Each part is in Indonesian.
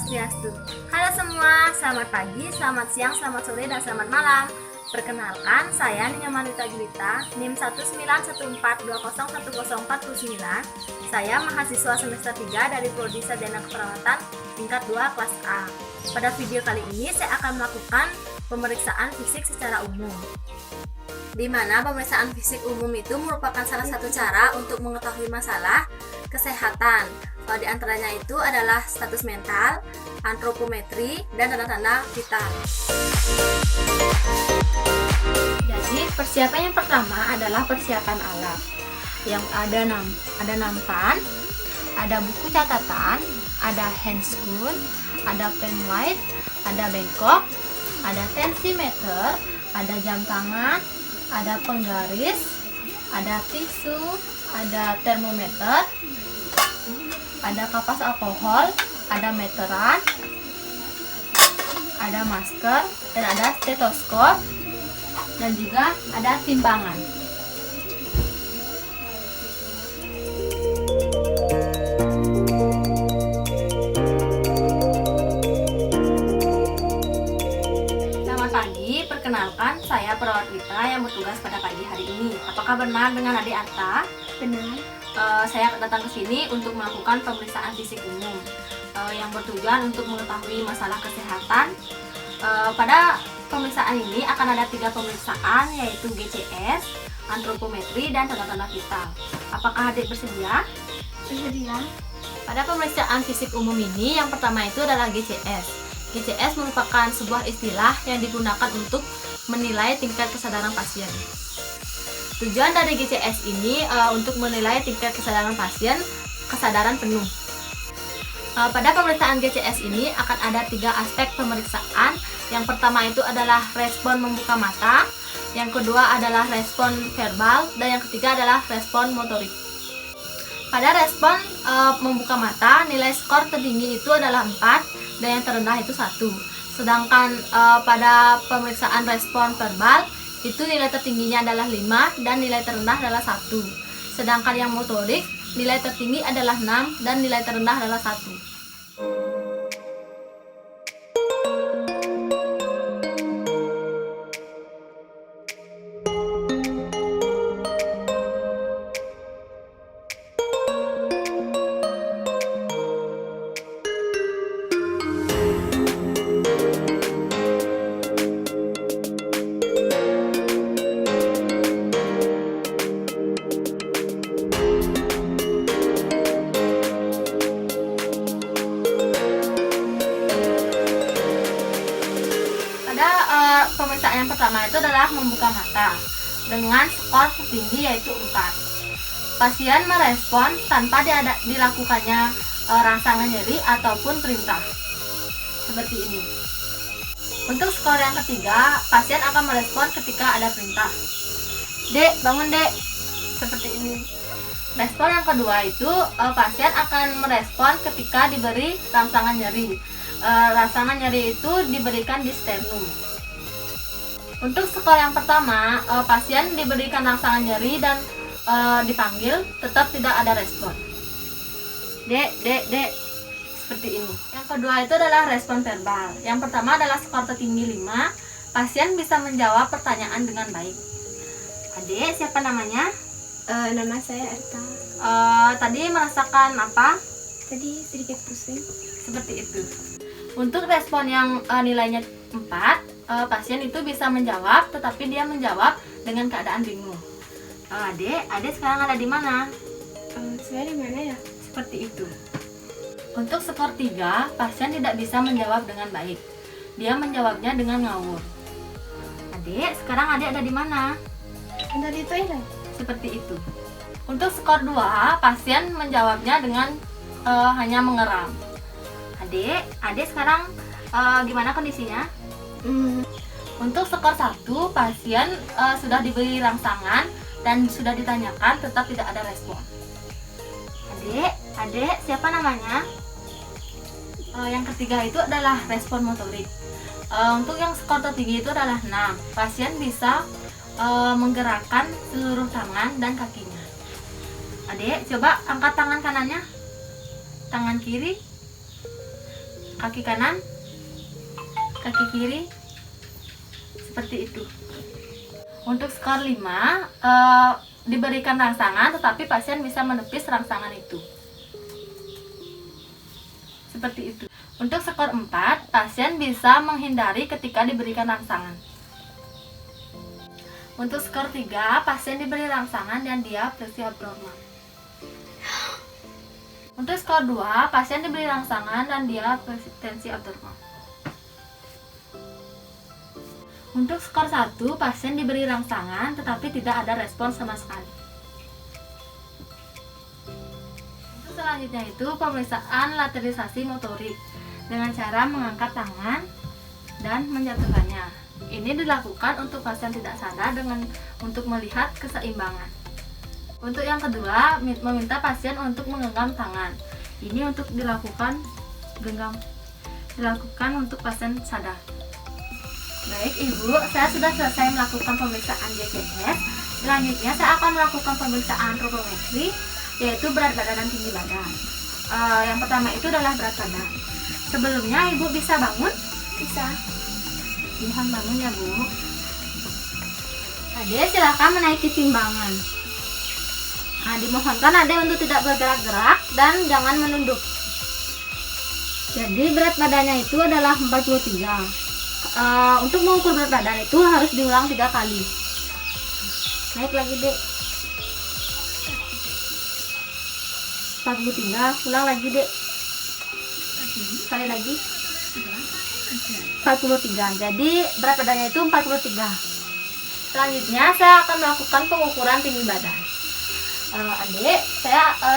Swastiastu. Halo semua, selamat pagi, selamat siang, selamat sore, dan selamat malam. Perkenalkan, saya Nyonya Manita Julita, NIM 19142010449. Saya mahasiswa semester 3 dari Prodi Sarjana Keperawatan tingkat 2 kelas A. Pada video kali ini saya akan melakukan pemeriksaan fisik secara umum, di mana pemeriksaan fisik umum itu merupakan salah satu cara untuk mengetahui masalah kesehatan. Di antaranya itu adalah status mental, antropometri, dan tanda-tanda vital. Jadi persiapan yang pertama adalah persiapan alat. Yang ada nampan, ada buku catatan, ada handscoon, ada pen light, ada bengkok, ada tensimeter, ada jam tangan, ada penggaris, ada tisu, ada termometer, ada kapas alkohol, ada meteran, ada masker, dan ada stetoskop, dan juga ada timbangan. Selamat pagi, perkenalkan saya perawat Wita yang bertugas pada pagi hari ini. Apakah benar dengan adik Arta? Benar. Saya datang ke sini untuk melakukan pemeriksaan fisik umum yang bertujuan untuk mengetahui masalah kesehatan. Pada pemeriksaan ini akan ada 3 pemeriksaan, yaitu GCS, antropometri, dan tanda-tanda vital. Apakah adik bersedia? Bersedia. Pada pemeriksaan fisik umum ini, yang pertama itu adalah GCS. GCS merupakan sebuah istilah yang digunakan untuk menilai tingkat kesadaran pasien. Tujuan dari GCS ini untuk menilai tingkat kesadaran pasien, kesadaran penuh. Pada pemeriksaan GCS ini akan ada 3 aspek pemeriksaan. Yang pertama itu adalah respon membuka mata, yang kedua adalah respon verbal, dan yang ketiga adalah respon motorik. Pada respon membuka mata, nilai skor tertinggi itu adalah 4 dan yang terendah itu 1. Sedangkan pada pemeriksaan respon verbal itu nilai tertingginya adalah 5 dan nilai terendah adalah 1. Sedangkan yang motorik, nilai tertinggi adalah 6 dan nilai terendah adalah 1. Pemeriksaan yang pertama itu adalah membuka mata dengan skor tertinggi yaitu 4. Pasien merespon tanpa dilakukannya rangsangan nyeri ataupun perintah. Seperti ini. Untuk skor yang ketiga, pasien akan merespon ketika ada perintah. Dek, bangun dek. Seperti ini. Respon yang kedua itu pasien akan merespon ketika diberi rangsangan nyeri. Rangsangan nyeri itu diberikan di sternum. Untuk skor yang pertama, pasien diberikan rangsangan nyeri dan dipanggil, tetap tidak ada respon. Dek, seperti ini. Yang kedua itu adalah respon verbal. Yang pertama adalah skor tertinggi 5, pasien bisa menjawab pertanyaan dengan baik. Adik, siapa namanya? Nama saya Erta. Tadi merasakan apa? Tadi sedikit pusing. Seperti itu. Untuk respon yang nilainya 4, pasien itu bisa menjawab, tetapi dia menjawab dengan keadaan bingung. Adik sekarang ada di mana? Saya di mana ya? Seperti itu. Untuk skor 3, pasien tidak bisa menjawab dengan baik. Dia menjawabnya dengan ngawur. Adik, sekarang adik ada di mana? Ada di toilet. Seperti itu. Untuk skor 2, pasien menjawabnya dengan hanya mengeram. Adik sekarang gimana kondisinya? Untuk skor 1, pasien sudah diberi rangsangan dan sudah ditanyakan, tetap tidak ada respon. Adik, siapa namanya? Yang ketiga itu adalah respon motorik. Untuk yang skor tertinggi itu adalah 6. Pasien bisa menggerakkan seluruh tangan dan kakinya. Adik, coba angkat tangan kanannya, tangan kiri. kaki kanan, kaki kiri, seperti itu. Untuk skor 5, diberikan rangsangan tetapi pasien bisa menepis rangsangan itu. Seperti itu. Untuk skor 4, pasien bisa menghindari ketika diberikan rangsangan. Untuk skor 3, pasien diberi rangsangan dan dia fleksi abnormal. Untuk skor 2, pasien diberi rangsangan dan dia tensi abnormal. Untuk skor 1, pasien diberi rangsangan tetapi tidak ada respon sama sekali. Untuk selanjutnya itu pemeriksaan lateralisasi motorik dengan cara mengangkat tangan dan menjatuhkannya. Ini dilakukan untuk pasien tidak sadar untuk melihat keseimbangan. Untuk yang kedua, meminta pasien untuk menggenggam tangan. Ini untuk dilakukan untuk pasien sadar. Baik Ibu, saya sudah selesai melakukan pemeriksaan JCS. Selanjutnya saya akan melakukan pemeriksaan antropometri, yaitu berat badan dan tinggi badan. Yang pertama itu adalah berat badan. Sebelumnya Ibu bisa bangun? Bisa. Mohon bangun ya Bu. Ade silakan menaiki timbangan. Dimohonkan Ade untuk tidak bergerak-gerak dan jangan menunduk. Jadi berat badannya itu adalah 43. Untuk mengukur berat badan itu harus diulang 3 kali. Naik lagi Dek. 43, ulang lagi Dek. Sekali lagi 43. Jadi berat badannya itu 43. Selanjutnya saya akan melakukan pengukuran tinggi badan. Adik,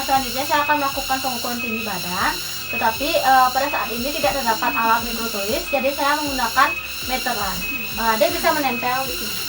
selanjutnya saya akan melakukan pengukuran tinggi badan. Tetapi pada saat ini tidak terdapat alat mikrotulis, jadi saya menggunakan meteran. Adik bisa menempel di sini.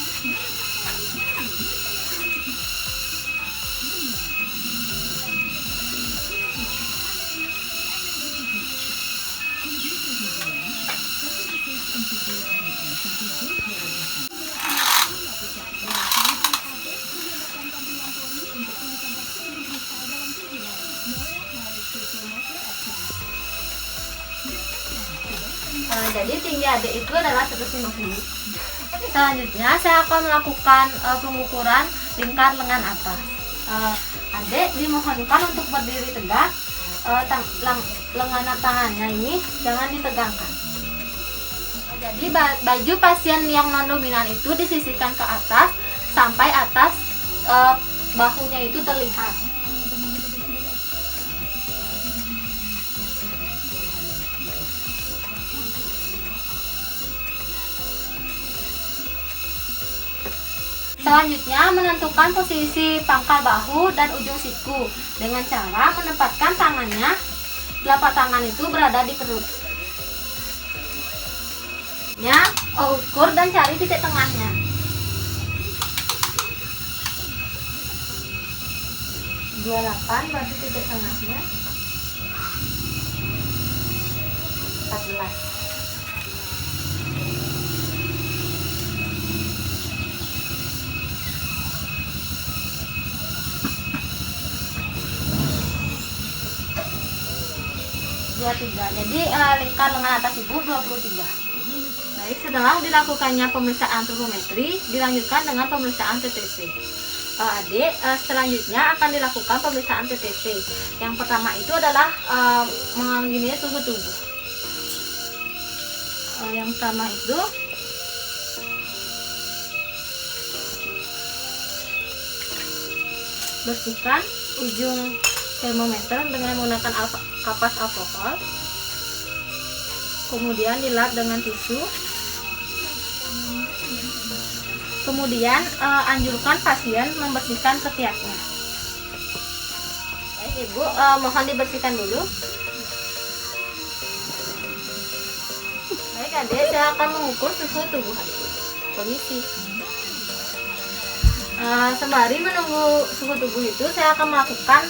Jadi tinggi adik itu adalah 150. Selanjutnya saya akan melakukan pengukuran lingkar lengan atas. Adik dimohonkan untuk berdiri tegak. Lengan tangannya ini jangan ditegangkan. Jadi baju pasien yang non dominan itu disisihkan ke atas sampai atas bahunya itu terlihat. Selanjutnya menentukan posisi pangkal bahu dan ujung siku dengan cara menempatkan telapak tangan itu berada di perut. Ukur dan cari titik tengahnya. Dua 28 berarti titik tengahnya 14. Jadi lingkar lengan atas ibu 23. Baik, setelah dilakukannya pemeriksaan antropometri, dilanjutkan dengan pemeriksaan TTC. Adik, selanjutnya akan dilakukan pemeriksaan TTC. Yang pertama itu adalah mengenai suhu tubuh. Yang pertama itu bersihkan ujung termometer dengan menggunakan kapas alkohol, kemudian dilap dengan tisu, kemudian anjurkan pasien membersihkan ketiaknya. Baik Ibu, mohon dibersihkan dulu. Baik Adik, saya akan mengukur suhu tubuh Adik. Permisi. Sembari menunggu suhu tubuh itu, saya akan melakukan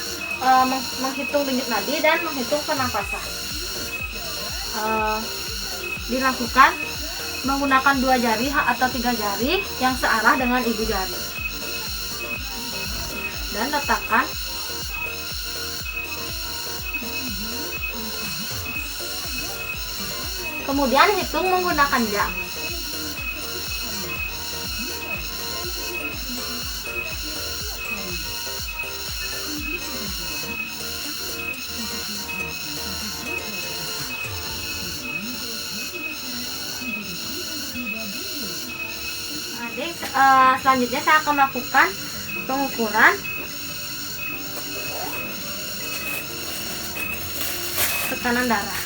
menghitung denyut nadi dan menghitung pernapasan. Dilakukan menggunakan 2 jari atau 3 jari yang searah dengan ibu jari, dan letakkan Kemudian hitung menggunakan jam. Adik, selanjutnya saya akan melakukan pengukuran tekanan darah.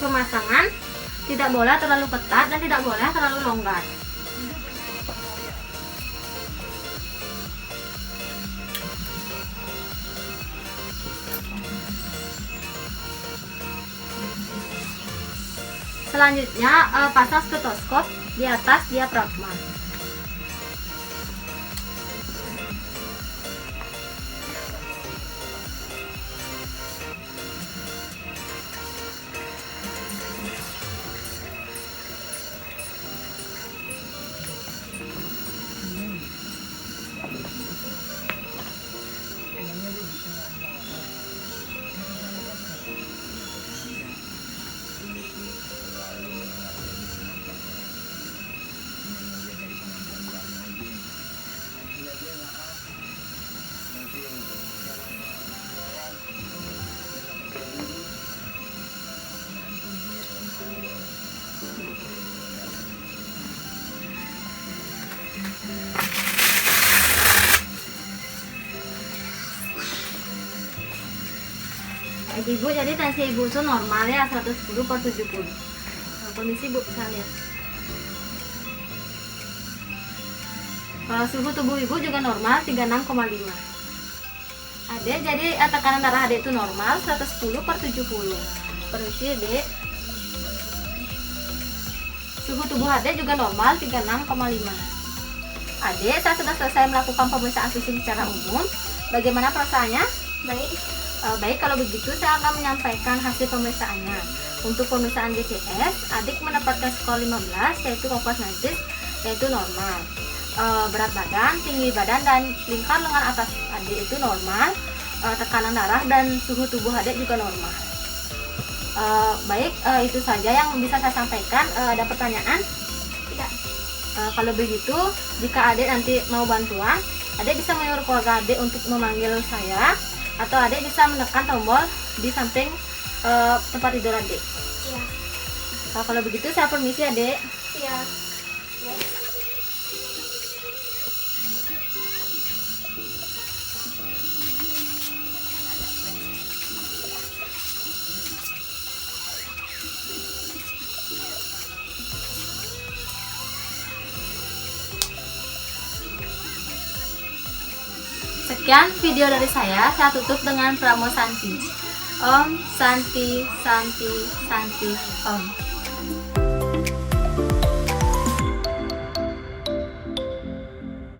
Pemasangan tidak boleh terlalu ketat dan tidak boleh terlalu longgar. Selanjutnya pasang stetoskop di atas diafragma. Ibu, jadi tensi ibu itu normal ya, 110/70. Kondisi ibu bisa lihat. Kalau suhu tubuh ibu juga normal, 36,5. Adek, jadi tekanan darah adek itu normal, 110/70. Permisi dek. Suhu tubuh adek juga normal, 36,5. Adek, saya sudah selesai melakukan pemeriksaan fisik secara umum. Bagaimana perasaannya? Baik. Baik, kalau begitu saya akan menyampaikan hasil pemeriksaannya. Untuk pemeriksaan GCS, adik mendapatkan skor 15, yaitu kompas najis, yaitu normal. Berat badan, tinggi badan, dan lingkar lengan atas adik itu normal. Tekanan darah dan suhu tubuh adik juga normal. Baik, itu saja yang bisa saya sampaikan. Ada pertanyaan? Tidak. Kalau begitu, jika adik nanti mau bantuan, adik bisa menyuruh keluarga adik untuk memanggil saya, atau adik bisa menekan tombol di samping tempat tidur adik. Iya. Kalau begitu saya permisi adik. Iya. Ya. Sekian video dari saya tutup dengan Pramo Santi. Om Santi Santi Santi Om.